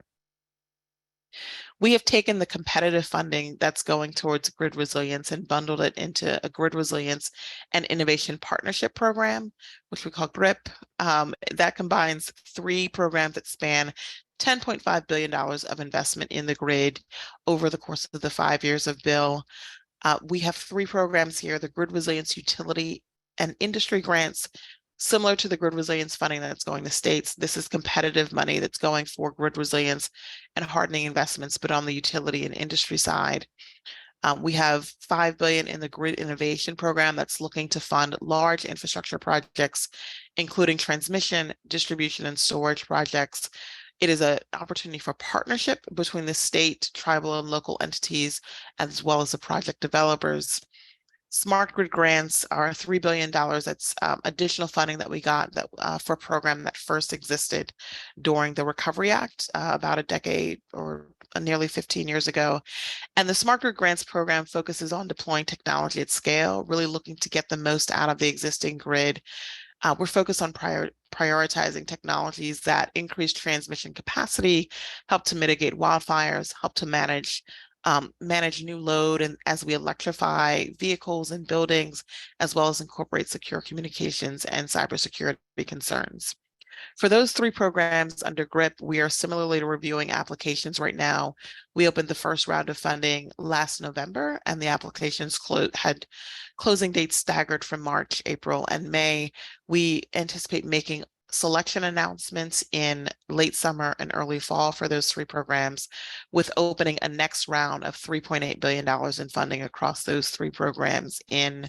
We have taken the competitive funding that's going towards grid resilience and bundled it into a grid resilience and innovation partnership program, which we call GRIP. That combines 3 programs that span $10.5 billion of investment in the grid over the course of the 5 years of bill. We have 3 programs here: the Grid Resilience Utility and Industry Grants, similar to the grid resilience funding that's going to states. This is competitive money that's going for grid resilience and hardening investments, but on the utility and industry side. We have $5 billion in the Grid Innovation Program that's looking to fund large infrastructure projects, including transmission, distribution, and storage projects. It is an opportunity for partnership between the state, tribal, and local entities, as well as the project developers. Smart Grid grants are $3 billion. That's additional funding that we got for a program that first existed during the Recovery Act about a decade or nearly 15 years ago. And the Smart Grid grants program focuses on deploying technology at scale, really looking to get the most out of the existing grid. We're focused on prioritizing technologies that increase transmission capacity, help to mitigate wildfires, help to manage new load, and as we electrify vehicles and buildings, as well as incorporate secure communications and cybersecurity concerns. For those 3 programs under GRIP, we are similarly reviewing applications right now. We opened the first round of funding last November, and the applications had closing dates staggered from March, April, and May. We anticipate making selection announcements in late summer and early fall for those 3 programs, with opening a next round of $3.8 billion in funding across those 3 programs in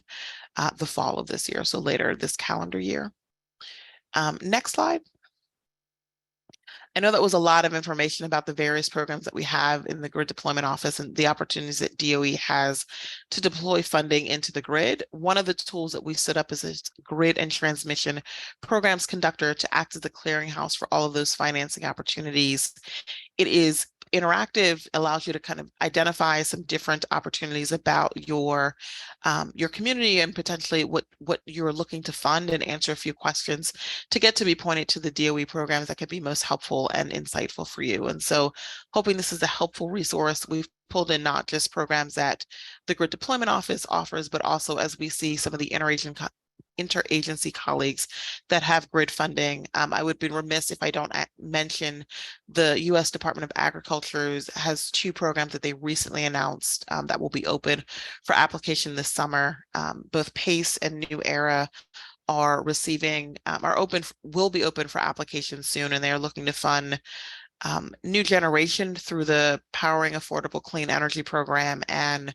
the fall of this year, so later this calendar year. Next slide. I know that was a lot of information about the various programs that we have in the Grid Deployment Office and the opportunities that DOE has to deploy funding into the grid. One of the tools that we set up is a Grid and Transmission Programs Conductor to act as the clearinghouse for all of those financing opportunities. It is interactive, allows you to kind of identify some different opportunities about your community and potentially what you're looking to fund, and answer a few questions to get to be pointed to the DOE programs that could be most helpful and insightful for you. And so hoping this is a helpful resource. We've pulled in not just programs that the Grid Deployment Office offers, but also as we see some of the interagency colleagues that have grid funding. I would be remiss if I don't mention the U.S. Department of Agriculture has 2 programs that they recently announced that will be open for application this summer. Both PACE and New Era will be open for application soon, and they are looking to fund new generation through the Powering Affordable Clean Energy program and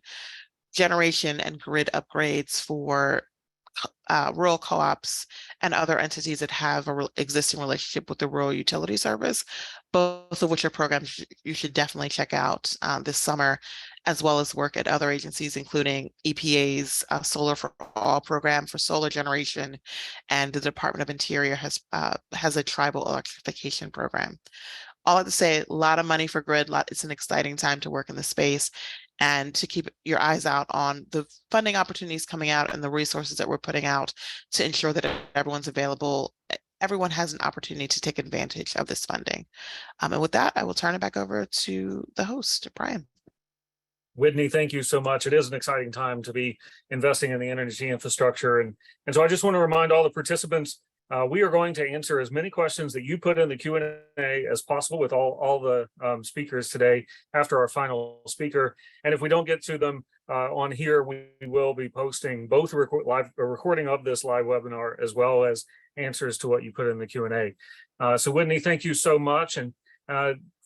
generation and grid upgrades for rural co-ops and other entities that have a existing relationship with the rural utility service, both of which are programs you should definitely check out this summer, as well as work at other agencies, including EPA's Solar for All program for solar generation, and the Department of Interior has a tribal electrification program. All I have to say, a lot of money for grid. It's an exciting time to work in the space, and to keep your eyes out on the funding opportunities coming out and the resources that we're putting out to ensure that everyone's available. Everyone has an opportunity to take advantage of this funding. And with that, I will turn it back over to the host, Brian. Whitney, thank you so much. It is an exciting time to be investing in the energy infrastructure. And so I just want to remind all the participants, we are going to answer as many questions that you put in the Q&A as possible with all the speakers today after our final speaker. And if we don't get to them on here, we will be posting both a recording of this live webinar as well as answers to what you put in the Q&A. So Whitney, thank you so much. And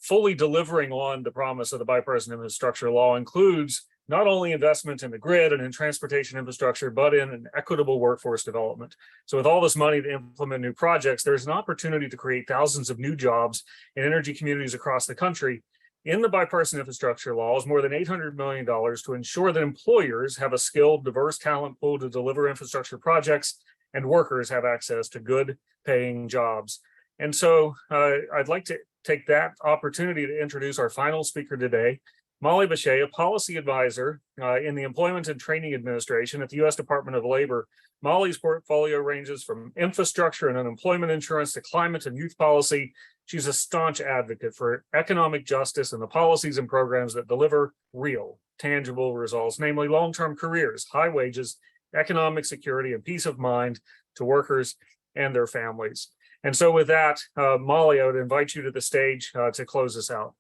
fully delivering on the promise of the bipartisan infrastructure law includes not only investment in the grid and in transportation infrastructure, but in an equitable workforce development. So with all this money to implement new projects, there's an opportunity to create thousands of new jobs in energy communities across the country. In the bipartisan infrastructure law is more than $800 million to ensure that employers have a skilled, diverse talent pool to deliver infrastructure projects and workers have access to good paying jobs. And so I'd like to take that opportunity to introduce our final speaker today, Molly Bechet, a policy advisor in the Employment and Training Administration at the U.S. Department of Labor. Molly's portfolio ranges from infrastructure and unemployment insurance to climate and youth policy. She's a staunch advocate for economic justice and the policies and programs that deliver real, tangible results, namely long-term careers, high wages, economic security, and peace of mind to workers and their families. And so with that, Molly, I would invite you to the stage to close us out.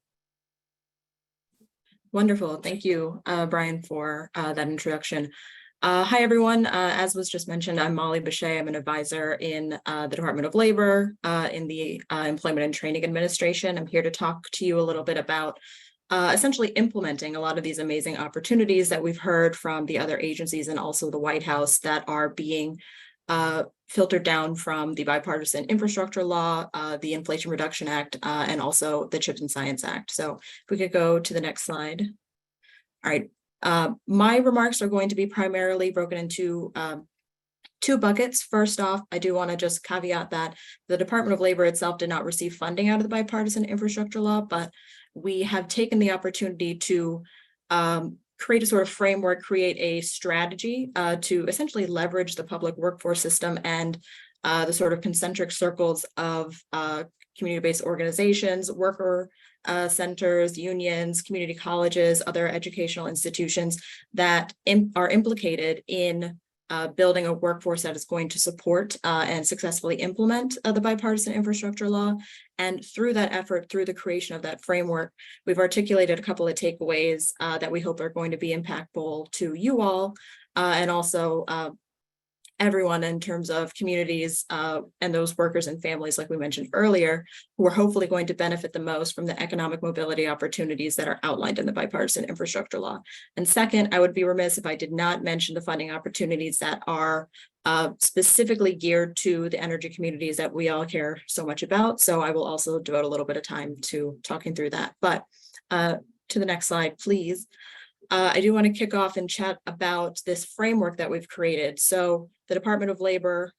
Wonderful. Thank you, Brian, for that introduction. Hi, everyone. As was just mentioned, I'm Molly Bechet. I'm an advisor in the Department of Labor in the Employment and Training Administration. I'm here to talk to you a little bit about essentially implementing a lot of these amazing opportunities that we've heard from the other agencies and also the White House that are being filtered down from the bipartisan infrastructure law, the Inflation Reduction Act, and also the CHIPS and Science Act. So if we could go to the next slide. All right, my remarks are going to be primarily broken into two buckets. First off, I do want to just caveat that the Department of Labor itself did not receive funding out of the bipartisan infrastructure law, but we have taken the opportunity to create a sort of framework, create a strategy to essentially leverage the public workforce system and the sort of concentric circles of community-based organizations, worker centers, unions, community colleges, other educational institutions that are implicated in building a workforce that is going to support and successfully implement the bipartisan infrastructure law. And through that effort, through the creation of that framework, we've articulated a couple of takeaways that we hope are going to be impactful to you all and also everyone in terms of communities and those workers and families, like we mentioned earlier, who are hopefully going to benefit the most from the economic mobility opportunities that are outlined in the bipartisan infrastructure law. And second, I would be remiss if I did not mention the funding opportunities that are specifically geared to the energy communities that we all care so much about. So I will also devote a little bit of time to talking through that. But to the next slide, please. I do want to kick off and chat about this framework that we've created. So the Department of Labor,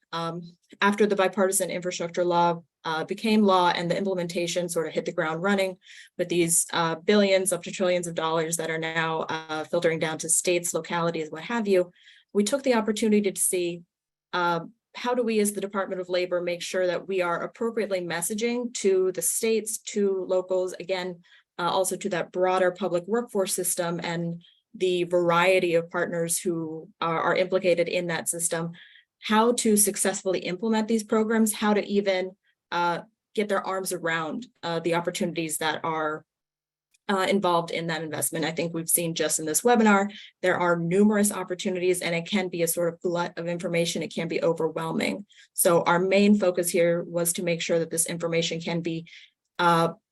after the bipartisan infrastructure law became law and the implementation sort of hit the ground running with these billions up to trillions of dollars that are now filtering down to states, localities, what have you, we took the opportunity to see how do we as the Department of Labor make sure that we are appropriately messaging to the states, to locals, again, also to that broader public workforce system and the variety of partners who are implicated in that system, how to successfully implement these programs, how to even get their arms around the opportunities that are involved in that investment. I think we've seen just in this webinar, there are numerous opportunities and it can be a sort of glut of information. It can be overwhelming. So our main focus here was to make sure that this information can be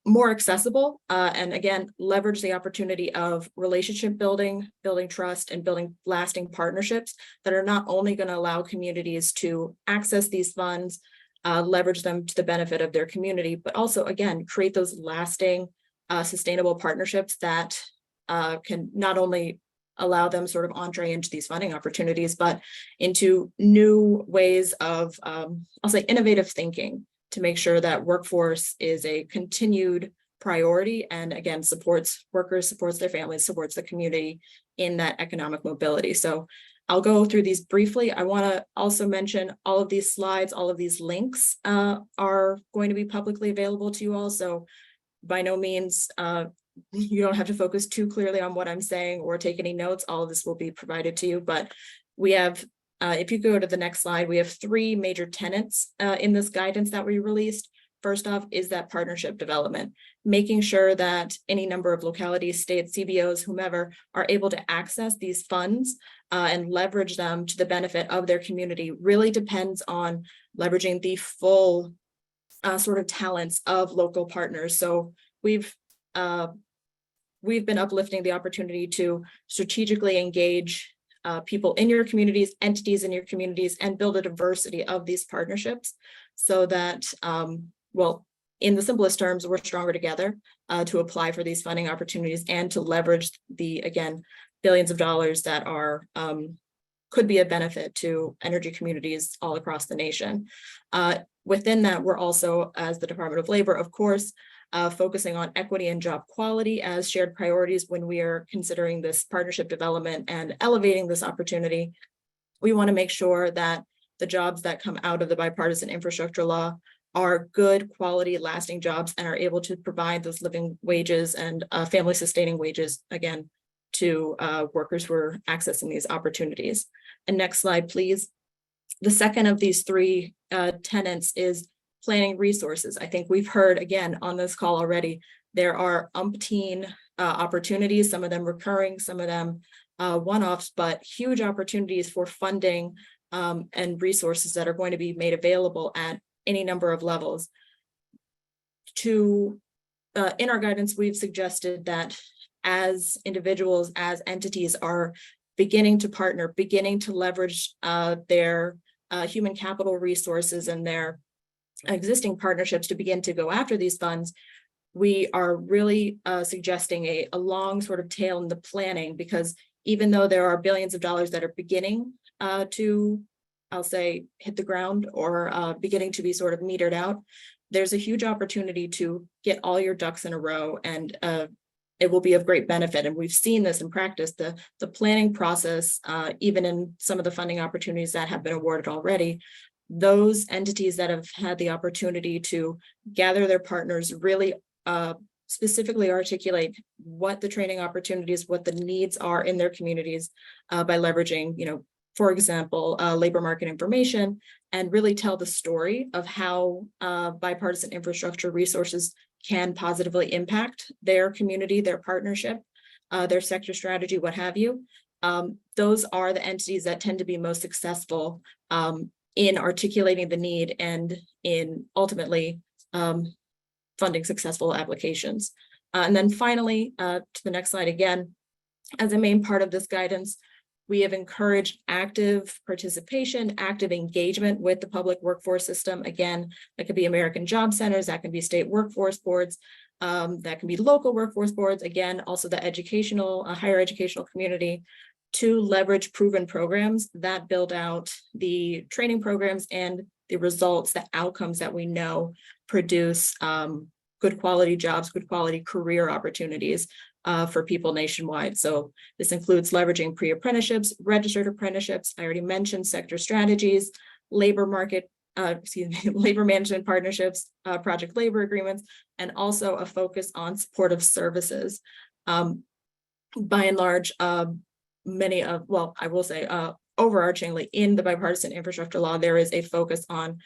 more accessible, and again, leverage the opportunity of relationship building, building trust, and building lasting partnerships that are not only going to allow communities to access these funds, leverage them to the benefit of their community, but also, again, create those lasting, sustainable partnerships that can not only allow them sort of entree into these funding opportunities, but into new ways of, I'll say, innovative thinking to make sure that workforce is a continued priority and, again, supports workers, supports their families, supports the community in that economic mobility. So I'll go through these briefly. I want to also mention all of these slides, all of these links are going to be publicly available to you all. So by no means, you don't have to focus too clearly on what I'm saying or take any notes. All of this will be provided to you, but we have, if you go to the next slide, we have three major tenets in this guidance that we released. First off is that partnership development, making sure that any number of localities, states, CBOs, whomever, are able to access these funds and leverage them to the benefit of their community really depends on leveraging the full sort of talents of local partners. So we've been uplifting the opportunity to strategically engage people in your communities, entities in your communities, and build a diversity of these partnerships so that, well, in the simplest terms, we're stronger together to apply for these funding opportunities and to leverage the, again, billions of dollars that are could be a benefit to energy communities all across the nation. Within that, we're also, as the Department of Labor, of course, focusing on equity and job quality as shared priorities when we are considering this partnership development and elevating this opportunity. We want to make sure that the jobs that come out of the bipartisan infrastructure law are good quality, lasting jobs and are able to provide those living wages and family sustaining wages, again, to workers who are accessing these opportunities. And next slide, please. The second of these three tenets is planning resources. I think we've heard, again, on this call already, there are umpteen opportunities, some of them recurring, some of them one-offs, but huge opportunities for funding and resources that are going to be made available at any number of levels. In our guidance, we've suggested that as individuals, as entities are beginning to partner, beginning to leverage their human capital resources and their existing partnerships to begin to go after these funds, we are really suggesting a long sort of tail in the planning, because even though there are billions of dollars that are beginning to, I'll say, hit the ground or beginning to be sort of metered out, there's a huge opportunity to get all your ducks in a row, and it will be of great benefit. And we've seen this in practice, the planning process, even in some of the funding opportunities that have been awarded already, those entities that have had the opportunity to gather their partners, really specifically articulate what the training opportunities, what the needs are in their communities by leveraging, for example, labor market information, and really tell the story of how bipartisan infrastructure resources can positively impact their community, their partnership, their sector strategy, what have you. Those are the entities that tend to be most successful in articulating the need and in ultimately funding successful applications. And then finally, to the next slide again, as a main part of this guidance, we have encouraged active participation, active engagement with the public workforce system. Again, that could be American Job Centers, that can be state workforce boards, that can be local workforce boards. Again, also the educational, higher educational community, to leverage proven programs that build out the training programs and the results, the outcomes that we know produce good quality jobs, good quality career opportunities for people nationwide. So this includes leveraging pre-apprenticeships, registered apprenticeships. I already mentioned sector strategies, labor management partnerships, project labor agreements, and also a focus on supportive services. By and large, I will say overarchingly in the bipartisan infrastructure law, there is a focus on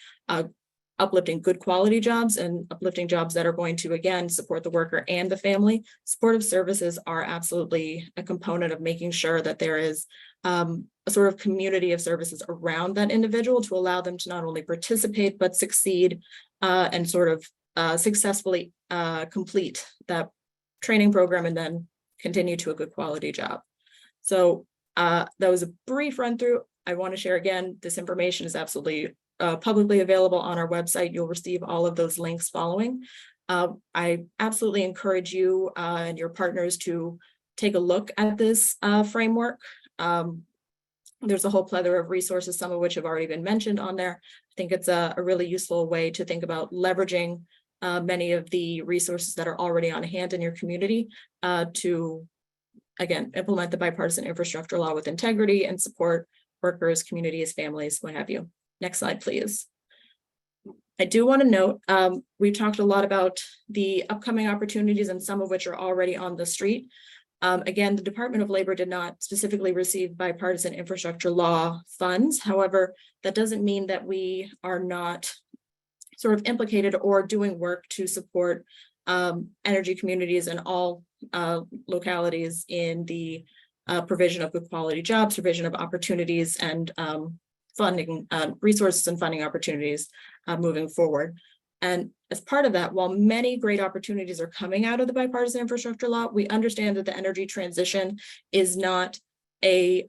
uplifting good quality jobs and uplifting jobs that are going to, again, support the worker and the family. Supportive services are absolutely a component of making sure that there is a sort of community of services around that individual to allow them to not only participate, but succeed and sort of successfully complete that training program and then continue to a good quality job. So that was a brief run through. I want to share again, this information is absolutely publicly available on our website. You'll receive all of those links following. I absolutely encourage you and your partners to take a look at this framework. There's a whole plethora of resources, some of which have already been mentioned on there. I think it's a really useful way to think about leveraging many of the resources that are already on hand in your community to, again, implement the bipartisan infrastructure law with integrity and support workers, communities, families, what have you. Next slide, please. I do want to note, we've talked a lot about the upcoming opportunities and some of which are already on the street. Again, the Department of Labor did not specifically receive bipartisan infrastructure law funds. However, that doesn't mean that we are not sort of implicated or doing work to support energy communities in all localities in the provision of good quality jobs, provision of opportunities, and funding resources and funding opportunities moving forward. And as part of that, while many great opportunities are coming out of the bipartisan infrastructure law, we understand that the energy transition is not a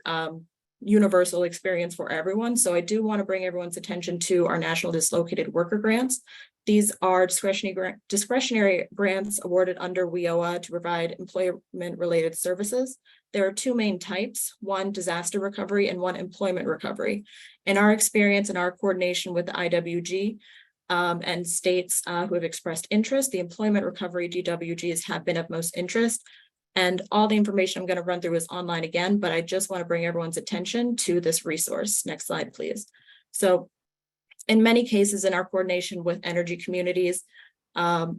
universal experience for everyone. So I do want to bring everyone's attention to our National Dislocated Worker Grants. These are discretionary grants awarded under WIOA to provide employment-related services. There are two main types, one disaster recovery and one employment recovery. In our experience and our coordination with the IWG, and states who have expressed interest, the employment recovery DWGs have been of most interest. And all the information I'm going to run through is online again, but I just want to bring everyone's attention to this resource. Next slide, please. So in many cases in our coordination with energy communities, the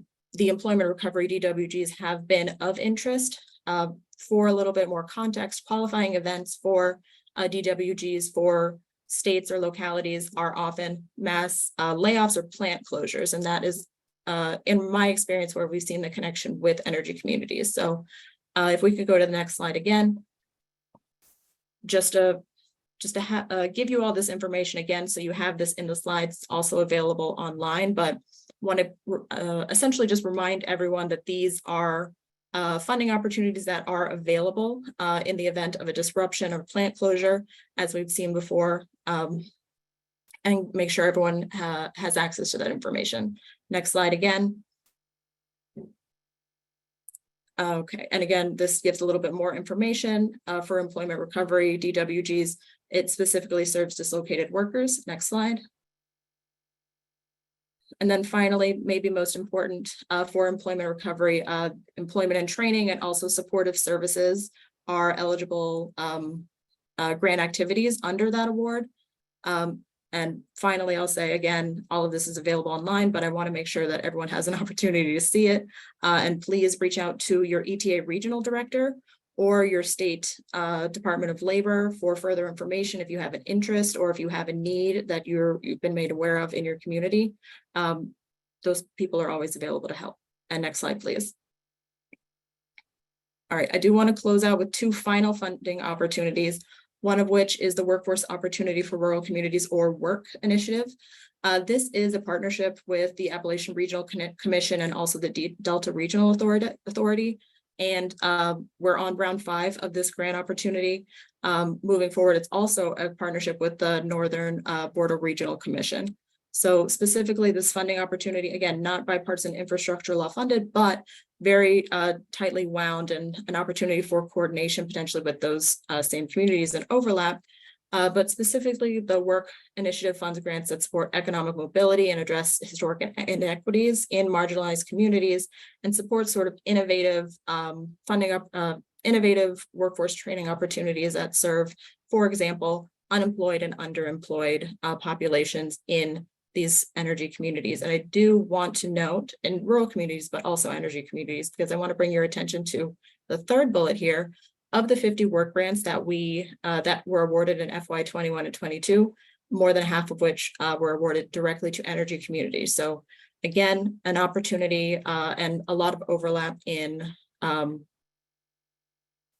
employment recovery DWGs have been of interest. For a little bit more context, qualifying events for DWGs for states or localities are often mass layoffs or plant closures. And that is, in my experience, where we've seen the connection with energy communities. So if we could go to the next slide again, just to give you all this information again, so you have this in the slides, also available online, but want to essentially just remind everyone that these are funding opportunities that are available in the event of a disruption or plant closure, as we've seen before, and make sure everyone has access to that information. Next slide again. Okay, and again, this gives a little bit more information for employment recovery, DWGs. It specifically serves dislocated workers. Next slide. And then finally, maybe most important for employment recovery, employment and training and also supportive services are eligible grant activities under that award. And finally, I'll say again, all of this is available online, but I want to make sure that everyone has an opportunity to see it. And please reach out to your ETA regional director or your state Department of Labor for further information if you have an interest or if you have a need that you've been made aware of in your community. Those people are always available to help. And next slide, please. All right, I do want to close out with two final funding opportunities, one of which is the Workforce Opportunity for Rural Communities, or WORK initiative. This is a partnership with the Appalachian Regional Commission and also the Delta Regional Authority. And we're on round 5 of this grant opportunity. Moving forward, it's also a partnership with the Northern Border Regional Commission. So specifically this funding opportunity, again, not bipartisan infrastructure law funded, but very tightly wound and an opportunity for coordination potentially with those same communities and overlap. But specifically the WORK initiative funds grants that support economic mobility and address historic inequities in marginalized communities and support sort of innovative innovative workforce training opportunities that serve, for example, unemployed and underemployed populations in these energy communities. And I do want to note in rural communities, but also energy communities, because I want to bring your attention to the third bullet here. Of the 50 work grants that that were awarded in FY 21 and 22, more than half of which were awarded directly to energy communities. So again, an opportunity and a lot of overlap in that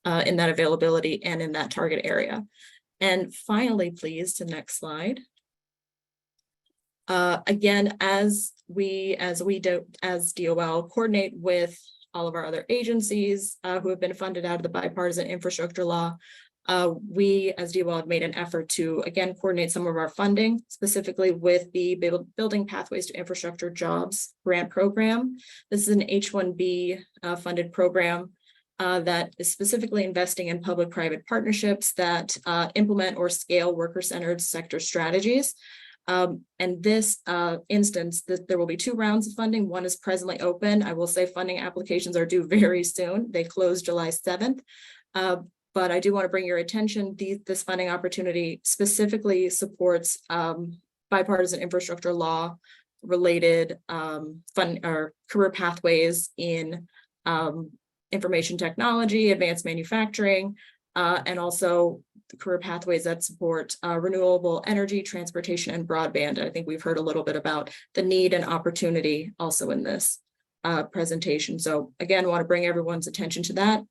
availability and in that target area. And finally, please, to next slide. Again, as DOL coordinate with all of our other agencies who have been funded out of the bipartisan infrastructure law, we as DOL have made an effort to again coordinate some of our funding, specifically with the Building Pathways to Infrastructure Jobs grant program. This is an H-1B funded program that is specifically investing in public-private partnerships that implement or scale worker-centered sector strategies. And this instance, there will be 2 rounds of funding. One is presently open. I will say funding applications are due very soon. They close July 7th. But I do want to bring your attention, this funding opportunity specifically supports bipartisan infrastructure law related career pathways in information technology, advanced manufacturing, and also the career pathways that support renewable energy, transportation, and broadband. I think we've heard a little bit about the need and opportunity also in this presentation. So again, I want to bring everyone's attention to that.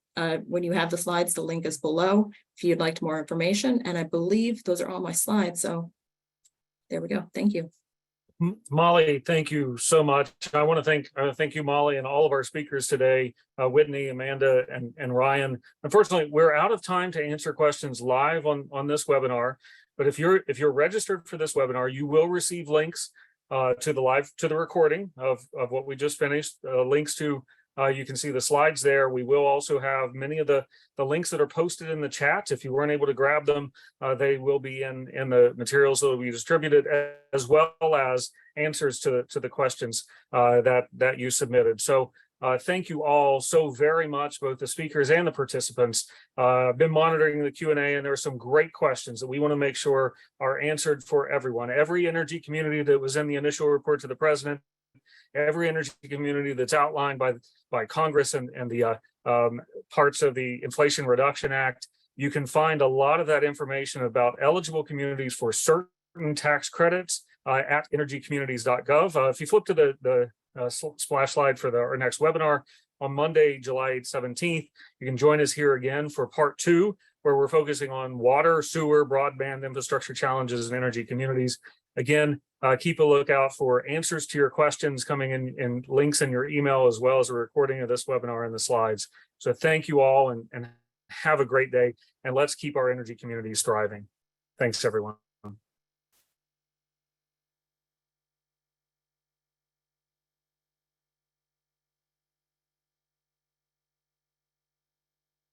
When you have the slides, the link is below if you'd like more information. And I believe those are all my slides. So there we go. Thank you. Molly, thank you so much. I want to thank you, Molly, and all of our speakers today, Whitney, Amanda, and Ryan. Unfortunately, we're out of time to answer questions live on this webinar. But if you're registered for this webinar, you will receive links to the recording of what we just finished. Links to you can see the slides there. We will also have many of the links that are posted in the chat. If you weren't able to grab them, they will be in the materials that will be distributed, as well as answers to the questions that you submitted. So thank you all so very much, both the speakers and the participants. I've been monitoring the Q&A, and there are some great questions that we want to make sure are answered for everyone. Every energy community that was in the initial report to the president, every energy community that's outlined by Congress and the parts of the Inflation Reduction Act. You can find a lot of that information about eligible communities for certain tax credits at energycommunities.gov. If you flip to the splash slide for our next webinar on Monday, July 17th, you can join us here again for part 2, where we're focusing on water, sewer, broadband infrastructure challenges in energy communities. Again, keep a lookout for answers to your questions coming in links in your email, as well as a recording of this webinar and the slides. So thank you all, and have a great day, and let's keep our energy communities thriving. Thanks, everyone.